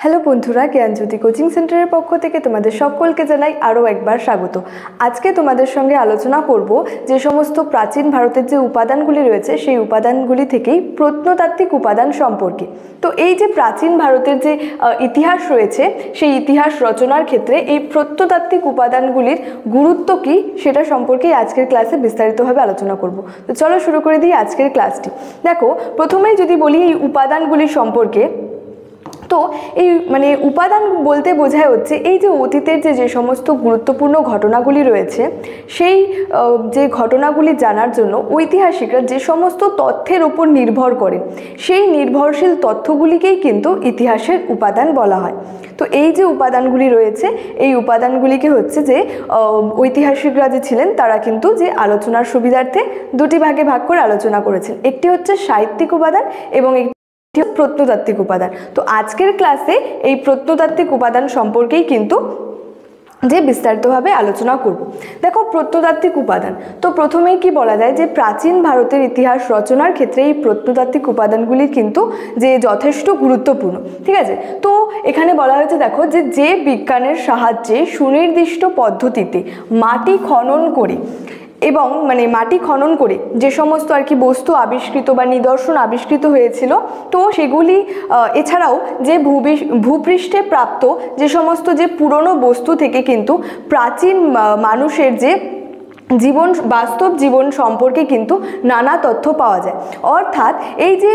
Hello বন্ধুরা, জ্ঞানজ্যোতি coaching সেন্টারের পক্ষ থেকে তোমাদের সকলকে জানাই আরও একবার স্বাগত। আজকে তোমাদের সঙ্গে আলোচনা করব যে সমস্ত প্রাচীন ভারতের যে উপাদানগুলি রয়েছে সেই উপাদানগুলি থেকেই প্রত্নতাত্ত্বিক উপাদান সম্পর্কে। তো এই যে প্রাচীন ভারতের যে ইতিহাস রয়েছে সেই ইতিহাস রচনার ক্ষেত্রে এই প্রত্নতাত্ত্বিক উপাদানগুলির গুরুত্ব কী সেটা সম্পর্কেই আজকের ক্লাসে বিস্তারিতভাবে আলোচনা করব। তো চলো শুরু করে দিই আজকের ক্লাসটি। দেখো, প্রথমেই যদি বলি এই উপাদানগুলি সম্পর্কে, তো এই উপাদান বলতে বোঝায় হচ্ছে এই যে অতীতের যে সমস্ত গুরুত্বপূর্ণ ঘটনাগুলি রয়েছে সেই যে ঘটনাগুলি জানার জন্য ঐতিহাসিকরা যে সমস্ত তথ্যের উপর নির্ভর করে সেই নির্ভরশীল তথ্যগুলিকেই কিন্তু ইতিহাসের উপাদান বলা হয়। তো এই যে উপাদানগুলি রয়েছে এই উপাদানগুলিকে হচ্ছে যে ঐতিহাসিকরা যে ছিলেন তারা কিন্তু যে আলোচনার সুবিধার্থে দুটি ভাগে ভাগ করে আলোচনা করেছেন। একটি হচ্ছে সাহিত্যিক উপাদান এবং প্রত্নতাত্ত্বিক উপাদান। তো আজকের ক্লাসে এই প্রত্নতাত্ত্বিক উপাদান সম্পর্কেই কিন্তু যে বিস্তারিতভাবে আলোচনা করব। দেখো, প্রত্নতাত্ত্বিক উপাদান, তো প্রথমেই কি বলা যায় যে প্রাচীন ভারতের ইতিহাস রচনার ক্ষেত্রে এই প্রত্নতাত্ত্বিক উপাদানগুলি কিন্তু যে যথেষ্ট গুরুত্বপূর্ণ। ঠিক আছে, তো এখানে বলা হয়েছে দেখো যে বিজ্ঞানের সাহায্যে সুনির্দিষ্ট পদ্ধতিতে মাটি খনন করে এবং মাটি খনন করে যে সমস্ত আর কি বস্তু আবিষ্কৃত বা নিদর্শন আবিষ্কৃত হয়েছিল, তো সেগুলি এছাড়াও যে ভূপৃষ্ঠে প্রাপ্ত যে সমস্ত যে পুরনো বস্তু থেকে কিন্তু প্রাচীন মানুষের যে বাস্তব জীবন সম্পর্কে কিন্তু নানা তথ্য পাওয়া যায়। অর্থাৎ এই যে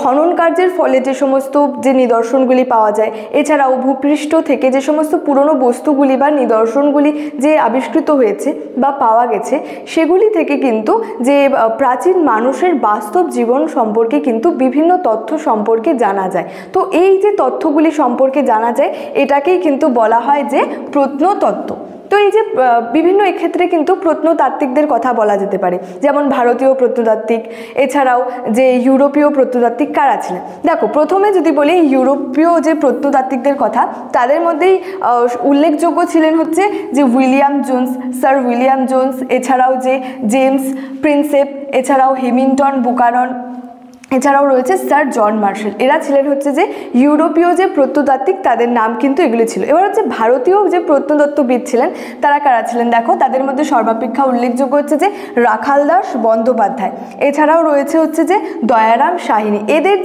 খনন কার্যের ফলে যে সমস্ত যে নিদর্শনগুলি পাওয়া যায়, এছাড়াও ভূপৃষ্ঠ থেকে যে সমস্ত পুরনো বস্তুগুলি বা নিদর্শনগুলি যে আবিষ্কৃত হয়েছে বা পাওয়া গেছে সেগুলি থেকে কিন্তু যে প্রাচীন মানুষের বাস্তব জীবন সম্পর্কে কিন্তু বিভিন্ন তথ্য সম্পর্কে জানা যায়। তো এই যে তথ্যগুলি সম্পর্কে জানা যায় এটাকেই কিন্তু বলা হয় যে প্রত্নতত্ত্ব। তো এই যে বিভিন্ন এক্ষেত্রে কিন্তু প্রত্নতাত্ত্বিকদের কথা বলা যেতে পারে, যেমন ভারতীয় প্রত্নতাত্ত্বিক, এছাড়াও যে ইউরোপীয় প্রত্নতাত্ত্বিক কারা ছিলেন। দেখো, প্রথমে যদি বলি ইউরোপীয় যে প্রত্নতাত্ত্বিকদের কথা, তাদের মধ্যেই উল্লেখযোগ্য ছিলেন হচ্ছে যে স্যার উইলিয়াম জোন্স, এছাড়াও যে জেমস প্রিন্সেপ, এছাড়াও হেমিল্টন বুকানন, এছাড়াও রয়েছে স্যার জন মার্শাল। এরা ছিলেন হচ্ছে যে ইউরোপীয় যে প্রত্নতাত্ত্বিক, তাদের নাম কিন্তু এগুলি ছিল। এবার হচ্ছে ভারতীয় যে প্রত্নতত্ত্ববিদ ছিলেন তারা কারা ছিলেন, দেখো তাদের মধ্যে সর্বাপেক্ষা উল্লেখযোগ্য হচ্ছে যে রাখালদাস বন্দ্যোপাধ্যায়, এছাড়াও রয়েছে হচ্ছে যে দয়ারাম সাহিনী। এদের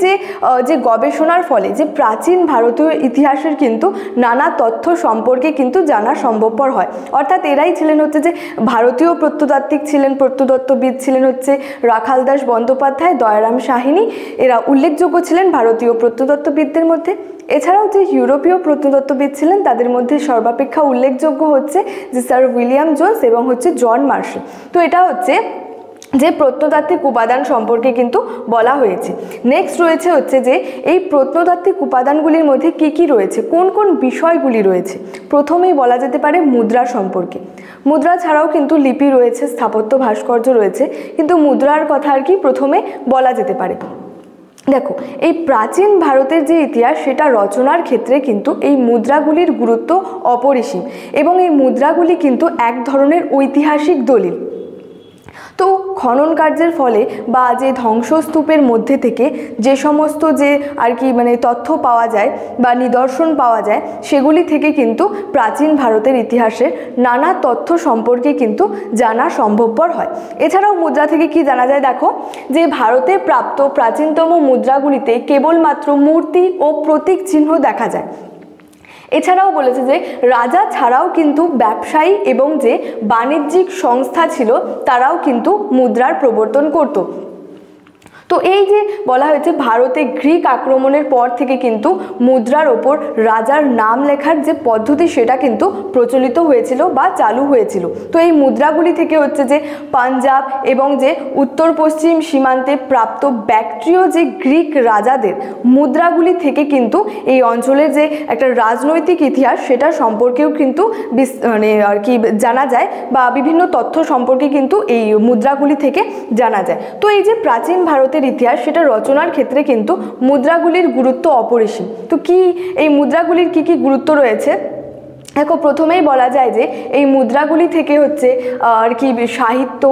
যে গবেষণার ফলে যে প্রাচীন ভারতীয় ইতিহাসের কিন্তু নানা তথ্য সম্পর্কে কিন্তু জানা সম্ভবপর হয়। অর্থাৎ এরাই ছিলেন হচ্ছে যে ভারতীয় প্রত্নতাত্ত্বিক ছিলেন, প্রত্নতত্ত্ববিদ ছিলেন হচ্ছে রাখালদাস বন্দ্যোপাধ্যায়, দয়ারাম সাহিনী। এরা উল্লেখযোগ্য ছিলেন ভারতীয় প্রত্নতত্ত্ববিদদের মধ্যে। এছাড়াও যে ইউরোপীয় প্রত্নতত্ত্ববিদ ছিলেন তাদের মধ্যে সর্বাপেক্ষা উল্লেখযোগ্য হচ্ছে যে স্যার উইলিয়াম জোন্স এবং হচ্ছে জন মার্শাল। তো এটা হচ্ছে যে প্রত্নতাত্ত্বিক উপাদান সম্পর্কে কিন্তু বলা হয়েছে। নেক্সট রয়েছে হচ্ছে যে এই প্রত্নতাত্ত্বিক উপাদানগুলির মধ্যে কি কি রয়েছে, কোন কোন বিষয়গুলি রয়েছে। প্রথমেই বলা যেতে পারে মুদ্রা সম্পর্কে। মুদ্রা ছাড়াও কিন্তু লিপি রয়েছে, স্থাপত্য ভাস্কর্য রয়েছে, কিন্তু মুদ্রার কথা আর কি প্রথমে বলা যেতে পারে। দেখো, এই প্রাচীন ভারতের যে ইতিহাস সেটা রচনার ক্ষেত্রে কিন্তু এই মুদ্রাগুলির গুরুত্ব অপরিসীম এবং এই মুদ্রাগুলি কিন্তু এক ধরনের ঐতিহাসিক দলিল। তো খনন কার্যের ফলে বা যে ধ্বংসস্তূপের মধ্যে থেকে যে সমস্ত যে আর কি তথ্য পাওয়া যায় বা নিদর্শন পাওয়া যায় সেগুলি থেকে কিন্তু প্রাচীন ভারতের ইতিহাসের নানা তথ্য সম্পর্কে কিন্তু জানা সম্ভবপর হয়। এছাড়াও মুদ্রা থেকে কি জানা যায়, দেখো যে ভারতে প্রাপ্ত প্রাচীনতম মুদ্রাগুলিতে কেবলমাত্র মূর্তি ও প্রতীক চিহ্ন দেখা যায়। এছাড়াও বলেছে যে রাজা ছাড়াও কিন্তু ব্যবসায়ী এবং যে বাণিজ্যিক সংস্থা ছিল তারাও কিন্তু মুদ্রার প্রবর্তন করত। তো এই যে বলা হয়েছে ভারতে গ্রিক আক্রমণের পর থেকে কিন্তু মুদ্রার ওপর রাজার নাম লেখার যে পদ্ধতি সেটা কিন্তু প্রচলিত হয়েছিল বা চালু হয়েছিল। তো এই মুদ্রাগুলি থেকে হচ্ছে যে পাঞ্জাব এবং যে উত্তর পশ্চিম সীমান্তে প্রাপ্ত ব্যাক্ট্রিয় যে গ্রিক রাজাদের মুদ্রাগুলি থেকে কিন্তু এই অঞ্চলের যে একটা রাজনৈতিক ইতিহাস সেটা সম্পর্কেও কিন্তু আর কি জানা যায় বা বিভিন্ন তথ্য সম্পর্কে কিন্তু এই মুদ্রাগুলি থেকে জানা যায়। তো এই যে প্রাচীন ভারতের ইতিহাস সেটা রচনার ক্ষেত্রে কিন্তু মুদ্রাগুলির গুরুত্ব অপরিসীম। তো কি এই মুদ্রাগুলির কি কি গুরুত্ব রয়েছে, দেখো প্রথমেই বলা যায় যে এই মুদ্রাগুলি থেকে হচ্ছে আর কি সাহিত্য,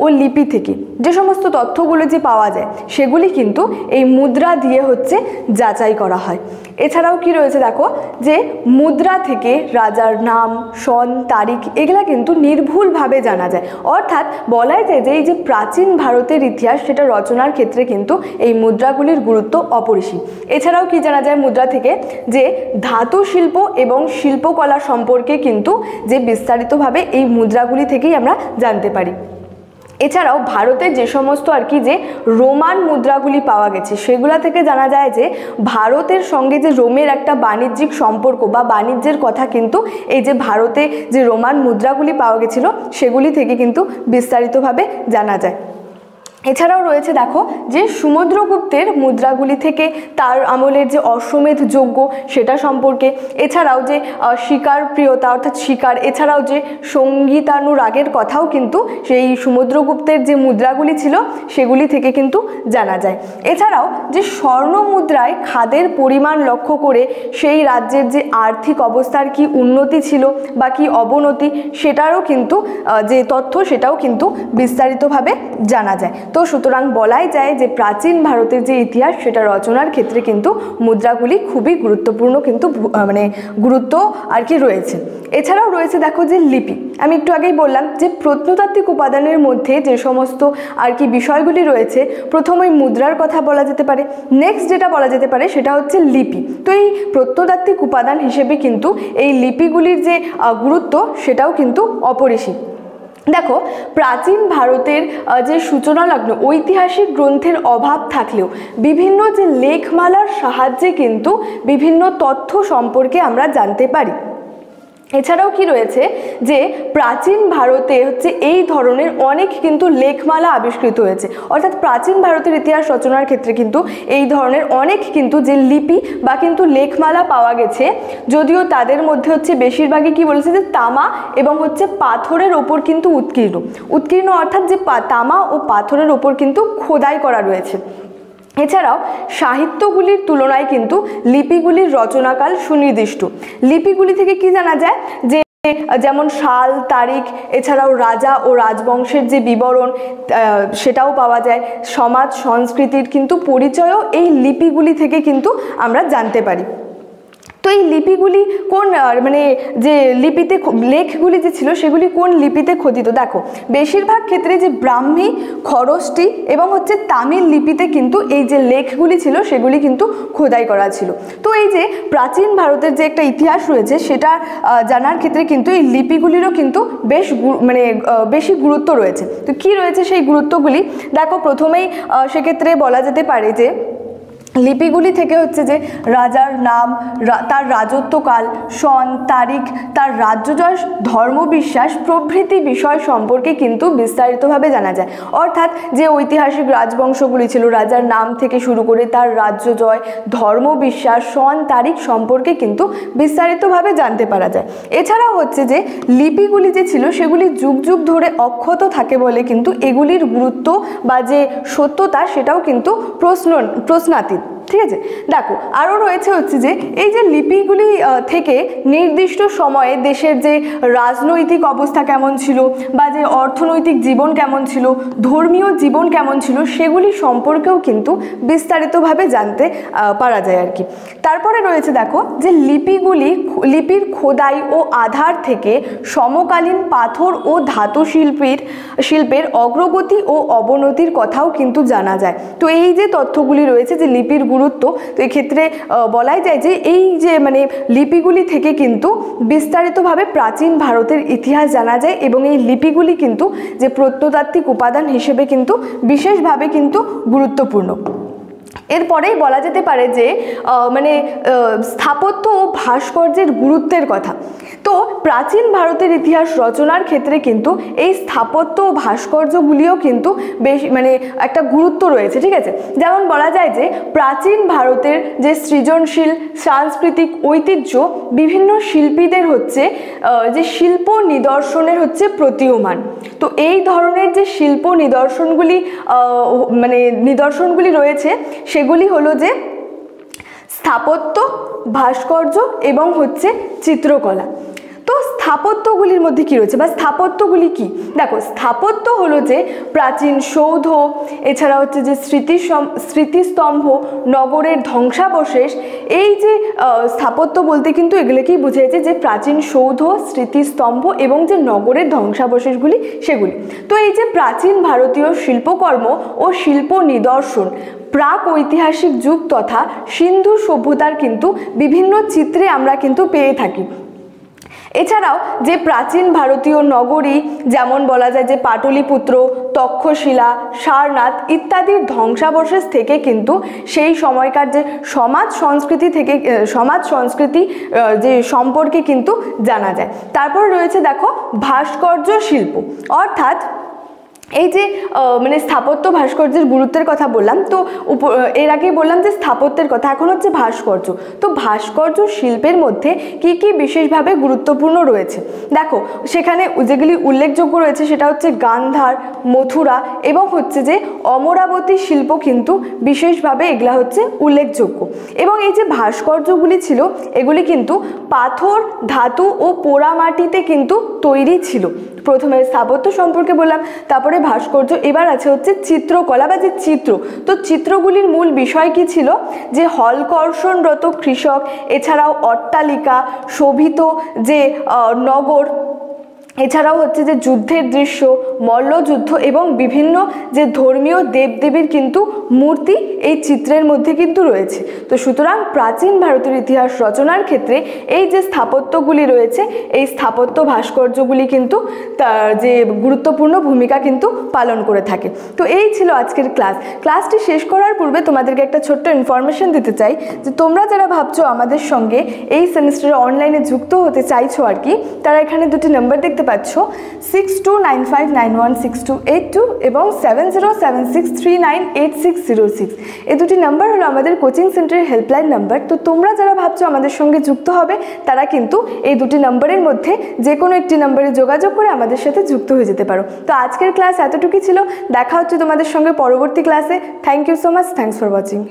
ও লিপি থেকে যে সমস্ত তথ্যগুলো যে পাওয়া যায় সেগুলি কিন্তু এই মুদ্রা দিয়ে হচ্ছে যাচাই করা হয়। এছাড়াও কি রয়েছে দেখো, যে মুদ্রা থেকে রাজার নাম, সন, তারিখ এগুলা কিন্তু নির্ভুলভাবে জানা যায়। অর্থাৎ বলাই যায় যে এই যে প্রাচীন ভারতের ইতিহাস সেটা রচনার ক্ষেত্রে কিন্তু এই মুদ্রাগুলির গুরুত্ব অপরিসীম। এছাড়াও কি জানা যায় মুদ্রা থেকে, যে ধাতু শিল্প এবং শিল্পকলা সম্পর্কে কিন্তু যে বিস্তারিতভাবে এই মুদ্রাগুলি থেকেই আমরা জানতে পারি। এছাড়াও ভারতের যে সমস্ত আর কি যে রোমান মুদ্রাগুলি পাওয়া গেছে সেগুলা থেকে জানা যায় যে ভারতের সঙ্গে যে রোমের একটা বাণিজ্যিক সম্পর্ক বা বাণিজ্যের কথা কিন্তু এই যে ভারতে যে রোমান মুদ্রাগুলি পাওয়া গেছিলো সেগুলি থেকে কিন্তু বিস্তারিতভাবে জানা যায়। এছাড়াও রয়েছে দেখো যে সমুদ্রগুপ্তের মুদ্রাগুলি থেকে তার আমলের যে অশ্বমেধ যজ্ঞ সেটা সম্পর্কে, এছাড়াও যে শিকার প্রিয়তা অর্থাৎ শিকার, এছাড়াও যে সঙ্গীতানুরাগের কথাও কিন্তু সেই সমুদ্রগুপ্তের যে মুদ্রাগুলি ছিল সেগুলি থেকে কিন্তু জানা যায়। এছাড়াও যে স্বর্ণ মুদ্রায় খাদের পরিমাণ লক্ষ্য করে সেই রাজ্যের যে আর্থিক অবস্থার কি উন্নতি ছিল বা কি অবনতি সেটারও কিন্তু যে তথ্য সেটাও কিন্তু বিস্তারিতভাবে জানা যায়। তো সুতরাং বলাই যায় যে প্রাচীন ভারতের যে ইতিহাস সেটা রচনার ক্ষেত্রে কিন্তু মুদ্রাগুলি খুবই গুরুত্বপূর্ণ কিন্তু মানে গুরুত্ব আর কি রয়েছে। এছাড়াও রয়েছে দেখো যে লিপি, আমি একটু আগেই বললাম যে প্রত্নতাত্ত্বিক উপাদানের মধ্যে যে সমস্ত আর কি বিষয়গুলি রয়েছে, প্রথমেই মুদ্রার কথা বলা যেতে পারে, নেক্সট যেটা বলা যেতে পারে সেটা হচ্ছে লিপি। তো এই প্রত্নতাত্ত্বিক উপাদান হিসেবে কিন্তু এই লিপিগুলির যে গুরুত্ব সেটাও কিন্তু অপরিসীম। দেখো প্রাচীন ভারতের যে সূচনা লগ্ন ঐতিহাসিক গ্রন্থের অভাব থাকলেও বিভিন্ন যে লেখমালার সাহায্যে কিন্তু বিভিন্ন তথ্য সম্পর্কে আমরা জানতে পারি। এছাড়াও কি রয়েছে যে প্রাচীন ভারতে হচ্ছে এই ধরনের অনেক কিন্তু লেখমালা আবিষ্কৃত হয়েছে, অর্থাৎ প্রাচীন ভারতের ইতিহাস রচনার ক্ষেত্রে কিন্তু এই ধরনের অনেক কিন্তু যে লিপি বা কিন্তু লেখমালা পাওয়া গেছে, যদিও তাদের মধ্যে হচ্ছে বেশিরভাগই কি বলেছে যে তামা এবং হচ্ছে পাথরের ওপর কিন্তু উৎকীর্ণ অর্থাৎ যে তামা ও পাথরের ওপর কিন্তু খোদাই করা রয়েছে। এছাড়াও সাহিত্যগুলির তুলনায় কিন্তু লিপিগুলির রচনাকাল সুনির্দিষ্ট। লিপিগুলি থেকে কি জানা যায় যে যেমন সাল, তারিখ, এছাড়াও রাজা ও রাজবংশের যে বিবরণ সেটাও পাওয়া যায়। সমাজ সংস্কৃতির কিন্তু পরিচয়ও এই লিপিগুলি থেকে কিন্তু আমরা জানতে পারি। তো এই লিপিগুলি কোন মানে যে লিপিতে লেখগুলি যে ছিল সেগুলি কোন লিপিতে খোদিত, দেখো বেশিরভাগ ক্ষেত্রে যে ব্রাহ্মী, খরষ্টি এবং হচ্ছে তামিল লিপিতে কিন্তু এই যে লেখগুলি ছিল সেগুলি কিন্তু খোদাই করা ছিল। তো এই যে প্রাচীন ভারতের যে একটা ইতিহাস রয়েছে সেটা জানার ক্ষেত্রে কিন্তু এই লিপিগুলিরও কিন্তু বেশি গুরুত্ব রয়েছে। তো কি রয়েছে সেই গুরুত্বগুলি দেখো, প্রথমেই সেক্ষেত্রে বলা যেতে পারে যে লিপিগুলি থেকে হচ্ছে যে রাজার নাম, তার রাজত্বকাল, সন, তারিখ, তার রাজ্যজয়, ধর্মবিশ্বাস প্রভৃতি বিষয় সম্পর্কে কিন্তু বিস্তারিতভাবে জানা যায়। অর্থাৎ যে ঐতিহাসিক রাজবংশগুলি ছিল, রাজার নাম থেকে শুরু করে তার রাজ্যজয়, ধর্মবিশ্বাস, সন, তারিখ সম্পর্কে কিন্তু বিস্তারিতভাবে জানতে পারা যায়। এছাড়াও হচ্ছে যে লিপিগুলি যে ছিল সেগুলি যুগ যুগ ধরে অক্ষত থাকে বলে কিন্তু এগুলির গুরুত্ব বা যে সত্যতা সেটাও কিন্তু প্রশ্নাতীত। ঠিক আছে, দেখো আরও রয়েছে হচ্ছে যে এই যে লিপিগুলি থেকে নির্দিষ্ট সময়ে দেশের যে রাজনৈতিক অবস্থা কেমন ছিল বা যে অর্থনৈতিক জীবন কেমন ছিল, ধর্মীয় জীবন কেমন ছিল সেগুলি সম্পর্কেও কিন্তু বিস্তারিতভাবে জানতে পারা যায় আর কি। তারপরে রয়েছে দেখো যে লিপির খোদাই ও আধার থেকে সমকালীন পাথর ও ধাতু শিল্পের অগ্রগতি ও অবনতির কথাও কিন্তু জানা যায়। তো এই যে তথ্যগুলি রয়েছে যে লিপির গুরুত্ব, তো এক্ষেত্রে বলাই যায় যে এই যে লিপিগুলি থেকে কিন্তু বিস্তারিতভাবে প্রাচীন ভারতের ইতিহাস জানা যায় এবং এই লিপিগুলি কিন্তু যে প্রত্নতাত্ত্বিক উপাদান হিসেবে কিন্তু বিশেষভাবে কিন্তু গুরুত্বপূর্ণ। এরপরেই বলা যেতে পারে যে স্থাপত্য ও ভাস্কর্যের গুরুত্বের কথা। তো প্রাচীন ভারতের ইতিহাস রচনার ক্ষেত্রে কিন্তু এই স্থাপত্য ও ভাস্কর্যগুলিও কিন্তু বেশ একটা গুরুত্ব রয়েছে। ঠিক আছে, যেমন বলা যায় যে প্রাচীন ভারতের যে সৃজনশীল সাংস্কৃতিক ঐতিহ্য বিভিন্ন শিল্পীদের হচ্ছে যে শিল্প নিদর্শনের হচ্ছে প্রতীয়মান। তো এই ধরনের যে শিল্প নিদর্শনগুলি রয়েছে সেগুলি হলো যে স্থাপত্য, ভাস্কর্য এবং হচ্ছে চিত্রকলা। তো স্থাপত্যগুলির মধ্যে কি রয়েছে বা স্থাপত্যগুলি কি? দেখো, স্থাপত্য হলো যে প্রাচীন সৌধ, এছাড়া হচ্ছে যে স্মৃতিস্তম্ভ, নগরের ধ্বংসাবশেষ। এই যে স্থাপত্য বলতে কিন্তু এগুলোকেই বুঝিয়েছে, যে প্রাচীন সৌধ, স্মৃতিস্তম্ভ এবং যে নগরের ধ্বংসাবশেষগুলি সেগুলি। তো এই যে প্রাচীন ভারতীয় শিল্পকর্ম ও শিল্প নিদর্শন প্রাক ঐতিহাসিক যুগ তথা সিন্ধু সভ্যতার কিন্তু বিভিন্ন চিত্রে আমরা কিন্তু পেয়ে থাকি। এছাড়াও যে প্রাচীন ভারতীয় নগরী, যেমন বলা যায় যে পাটলিপুত্র, তক্ষশিলা, সারনাথ ইত্যাদির ধ্বংসাবশেষ থেকে কিন্তু সেই সময়কার যে সমাজ সংস্কৃতি যে সম্পর্কে কিন্তু জানা যায়। তারপর রয়েছে দেখো ভাস্কর্য শিল্প, অর্থাৎ এই যে মানে স্থাপত্য ভাস্কর্যের গুরুত্বের কথা বললাম, তো এর আগেই বললাম যে স্থাপত্যের কথা, এখন হচ্ছে ভাস্কর্য। তো ভাস্কর্য শিল্পের মধ্যে কি কি বিশেষভাবে গুরুত্বপূর্ণ রয়েছে দেখো, সেখানে যেগুলি উল্লেখযোগ্য রয়েছে সেটা হচ্ছে গান্ধার, মথুরা এবং হচ্ছে যে অমরাবতী শিল্প কিন্তু বিশেষভাবে এগুলা হচ্ছে উল্লেখযোগ্য। এবং এই যে ভাস্কর্যগুলি ছিল এগুলি কিন্তু পাথর, ধাতু ও পোড়ামাটিতে কিন্তু তৈরি ছিল। প্রথমে স্থাপত্য সম্পর্কে বললাম, তারপরে ভাস্কর্য, এবার আছে হচ্ছে চিত্রকলা বা যে চিত্র। তো চিত্রগুলির মূল বিষয় কি ছিল? যে হলকর্ষণরত কৃষক, এছাড়াও অট্টালিকা, শোভিত যে নগর, এছাড়াও হচ্ছে যে যুদ্ধের দৃশ্য, মল্লযুদ্ধ এবং বিভিন্ন যে ধর্মীয় দেবদেবীর কিন্তু মূর্তি এই চিত্রের মধ্যে কিন্তু রয়েছে। তো সুতরাং প্রাচীন ভারতের ইতিহাস রচনার ক্ষেত্রে এই যে স্থাপত্যগুলি রয়েছে, এই স্থাপত্য ভাস্কর্যগুলি কিন্তু তার যে গুরুত্বপূর্ণ ভূমিকা কিন্তু পালন করে থাকে। তো এই ছিল আজকের ক্লাসটি শেষ করার পূর্বে তোমাদেরকে একটা ছোট্ট ইনফরমেশন দিতে চাই, যে তোমরা যারা ভাবছো আমাদের সঙ্গে এই সেমিস্টারে অনলাইনে যুক্ত হতে চাইছো আর কি, তারা এখানে দুটি নাম্বার দেখতে পাচ্ছ, 6295916282 এবং 7076398606। এই দুটি নাম্বার হলো আমাদের কোচিং সেন্টারের হেল্পলাইন নাম্বার। তো তোমরা যারা ভাবছো আমাদের সঙ্গে যুক্ত হবে, তারা কিন্তু এই দুটি নাম্বারের মধ্যে যে কোনো একটি নাম্বারে যোগাযোগ করে আমাদের সাথে যুক্ত হয়ে যেতে পারো। তো আজকের ক্লাস এতটুকুই ছিল, দেখা হচ্ছে তোমাদের সঙ্গে পরবর্তী ক্লাসে। Thank you so much, thanks for watching.